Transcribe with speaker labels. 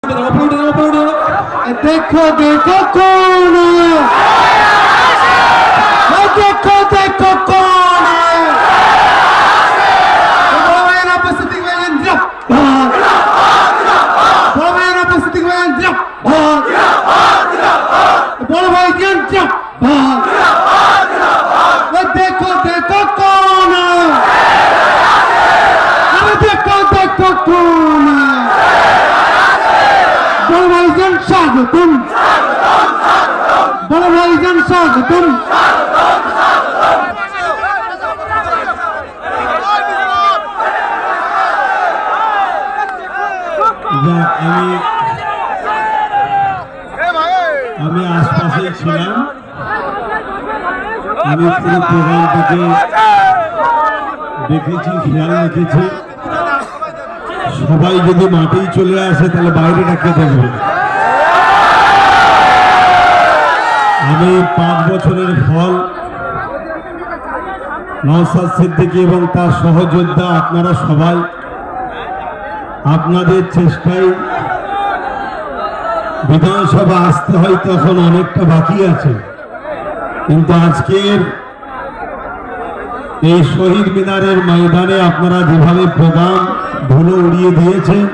Speaker 1: देखो देखो कौन है, देखो देखो कौन है, बड़ा उपस्थिति में बड़ा उपस्थिति में बड़ा भाई देखो देखो कौन है, अरे देखो देखो कौन है, बड़ा भाईजान स्वागतम, बड़ा भाईजान स्वागतम।
Speaker 2: আমি আশপাশে ছিলাম, আমি পুরো প্রোগ্রামটাকে দেখেছি, খেয়াল রেখেছি। সবাই যদি মাঠেই চলে আসে তাহলে বাইরেটাকে দেখবে। আমি 5 বছরের ফল নওশাদ সিদ্দিকী এবং তার সহযোদ্ধা আপনারা সবাই আপনাদের চেষ্টায় বিধানসভা আসতে হয়তো এখন অনেকটা বাকি আছে, কিন্তু আজকের এই শহীদ মিনারের ময়দানে আপনারা যেভাবে প্রোগ্রাম ধুলো উড়িয়ে দিয়েছেন